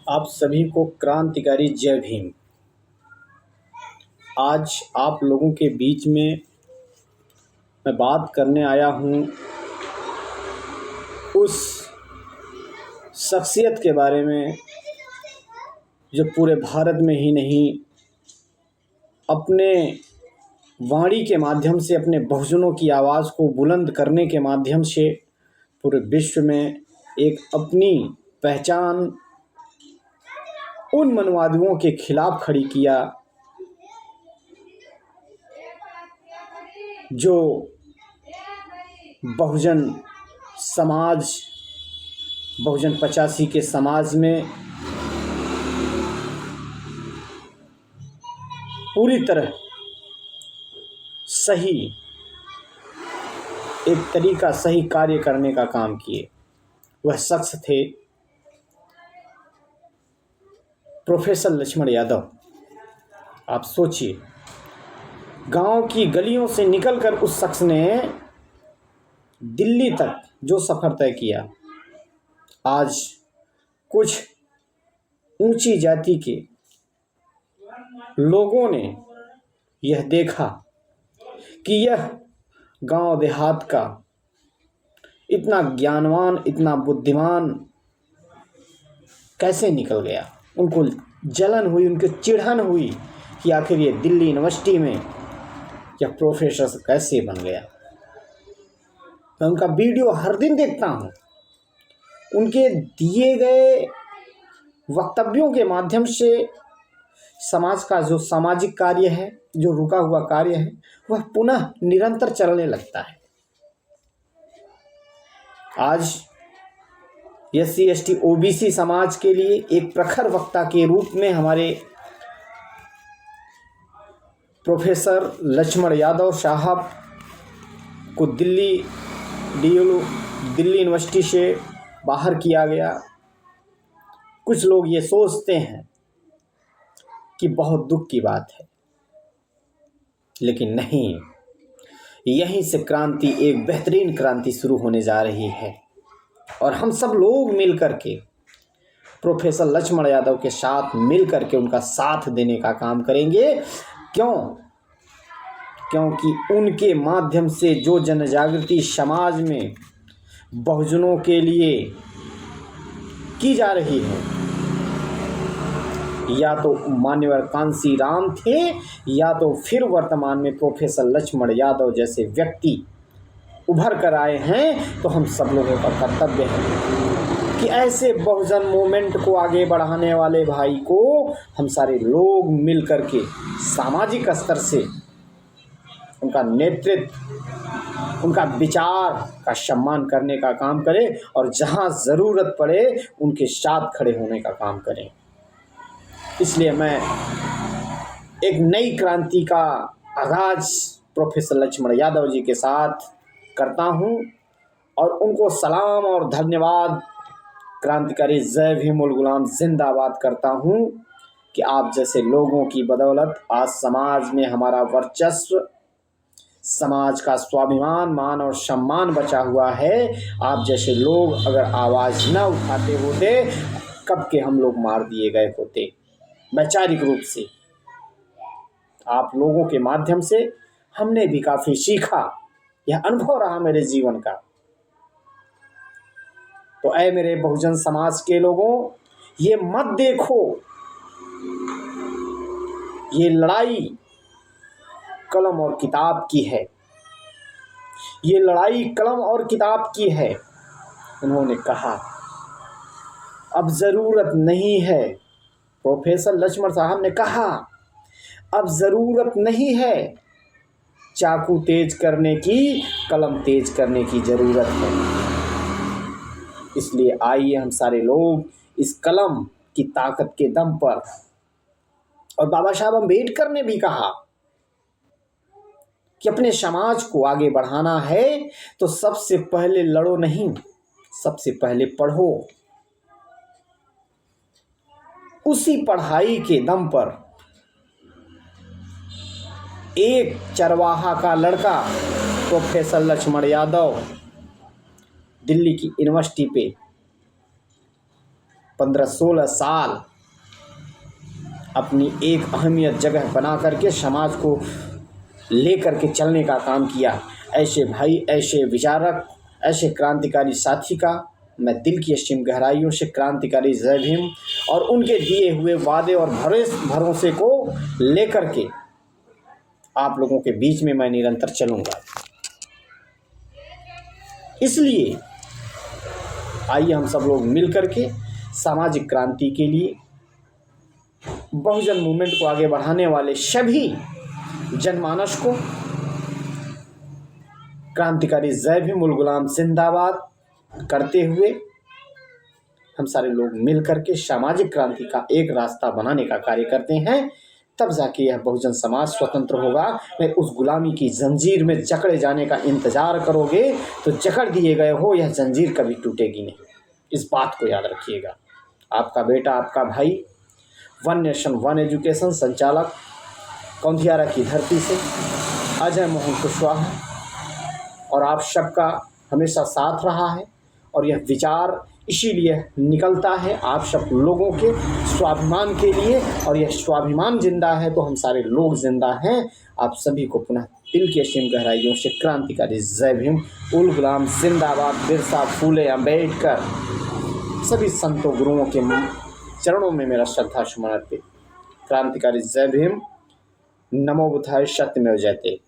आप सभी को क्रांतिकारी जय भीम। आज आप लोगों के बीच में मैं बात करने आया हूँ उस शख्सियत के बारे में जो पूरे भारत में ही नहीं, अपने वाणी के माध्यम से, अपने बहुजनों की आवाज़ को बुलंद करने के माध्यम से पूरे विश्व में एक अपनी पहचान उन मनवादियों के खिलाफ खड़ी किया जो बहुजन समाज, बहुजन 85 के समाज में पूरी तरह सही एक तरीका, सही कार्य करने का काम किए। वह शख्स थे प्रोफेसर लक्ष्मण यादव। आप सोचिए, गांव की गलियों से निकलकर उस शख्स ने दिल्ली तक जो सफ़र तय किया। आज कुछ ऊंची जाति के लोगों ने यह देखा कि यह गांव देहात का इतना ज्ञानवान, इतना बुद्धिमान कैसे निकल गया। उनको जलन हुई, उनको चिढ़न हुई कि आखिर ये दिल्ली यूनिवर्सिटी में यह प्रोफेसर कैसे बन गया। मैं उनका वीडियो हर दिन देखता हूँ। उनके दिए गए वक्तव्यों के माध्यम से समाज का जो सामाजिक कार्य है, जो रुका हुआ कार्य है, वह पुनः निरंतर चलने लगता है। आज SC ST OBC समाज के लिए एक प्रखर वक्ता के रूप में हमारे प्रोफेसर लक्ष्मण यादव साहब को दिल्ली यूनिवर्सिटी से बाहर किया गया। कुछ लोग ये सोचते हैं कि बहुत दुख की बात है, लेकिन नहीं, यहीं से क्रांति, एक बेहतरीन क्रांति शुरू होने जा रही है। और हम सब लोग मिल करके प्रोफेसर लक्ष्मण यादव के साथ मिल करके उनका साथ देने का काम करेंगे। क्योंकि उनके माध्यम से जो जनजागृति समाज में बहुजनों के लिए की जा रही है, या तो मान्यवर कांसी राम थे, या तो फिर वर्तमान में प्रोफेसर लक्ष्मण यादव जैसे व्यक्ति उभर कर आए हैं। तो हम सब लोगों का कर्तव्य है कि ऐसे बहुजन मूवमेंट को आगे बढ़ाने वाले भाई को हम सारे लोग मिल कर के सामाजिक स्तर से उनका नेतृत्व, उनका विचार का सम्मान करने का काम करें और जहां ज़रूरत पड़े उनके साथ खड़े होने का काम करें। इसलिए मैं एक नई क्रांति का आगाज़ प्रोफेसर लक्ष्मण यादव जी के साथ करता हूं और उनको सलाम और धन्यवाद, क्रांतिकारी जय भीम उल गुलाम जिंदाबाद करता हूं कि आप जैसे लोगों की बदौलत आज समाज में हमारा वर्चस्व, समाज का स्वाभिमान, मान और सम्मान बचा हुआ है। आप जैसे लोग अगर आवाज़ न उठाते होते, कब के हम लोग मार दिए गए होते वैचारिक रूप से। आप लोगों के माध्यम से हमने भी काफ़ी सीखा, यह अनुभव रहा मेरे जीवन का। तो ऐ मेरे बहुजन समाज के लोगों, ये मत देखो ये लड़ाई कलम और किताब की है, ये लड़ाई कलम और किताब की है। उन्होंने कहा अब ज़रूरत नहीं है, प्रोफेसर लक्ष्मण साहब ने कहा अब ज़रूरत नहीं है चाकू तेज करने की, कलम तेज करने की ज़रूरत है। इसलिए आइए हम सारे लोग इस कलम की ताकत के दम पर, और बाबा साहब अम्बेडकर ने भी कहा कि अपने समाज को आगे बढ़ाना है तो सबसे पहले लड़ो नहीं, सबसे पहले पढ़ो। उसी पढ़ाई के दम पर एक चरवाहा का लड़का प्रोफेसर लक्ष्मण यादव दिल्ली की यूनिवर्सिटी पे 15-16 साल अपनी एक अहमियत जगह बना करके समाज को लेकर के चलने का काम किया। ऐसे भाई, ऐसे विचारक, ऐसे क्रांतिकारी साथी का मैं दिल की असीम गहराइयों से क्रांतिकारी जय भीम और उनके दिए हुए वादे और भरोसे को लेकर के आप लोगों के बीच में मैं निरंतर चलूँगा। इसलिए आइए हम सब लोग मिल करके सामाजिक क्रांति के लिए, बहुजन मूवमेंट को आगे बढ़ाने वाले सभी जनमानस को क्रांतिकारी जय भीम उल गुलाम जिंदाबाद करते हुए हम सारे लोग मिल करके सामाजिक क्रांति का एक रास्ता बनाने का कार्य करते हैं। तब जाके यह बहुजन समाज स्वतंत्र होगा। नहीं उस गुलामी की जंजीर में जकड़े जाने का इंतजार करोगे तो जकड़ दिए गए हो, यह जंजीर कभी टूटेगी नहीं। इस बात को याद रखिएगा। आपका बेटा, आपका भाई, वन नेशन वन एजुकेशन संचालक कौंधियारा की धरती से अजय मोहन कुशवाहा, और आप सबका हमेशा साथ रहा है और यह विचार इसीलिए निकलता है आप सब लोगों के स्वाभिमान के लिए, और यह स्वाभिमान जिंदा है तो हम सारे लोग जिंदा हैं। आप सभी को पुनः दिल की असीम गहराइयों से क्रांतिकारी जय भीम उल गुलाम जिंदाबाद, बिरसा, फूले, अम्बेडकर, सभी संतों गुरुओं के चरणों में मेरा श्रद्धा सुमन अर्पित। क्रांतिकारी जय भीम। नमो बुद्धाय। सत्यमेव जयते।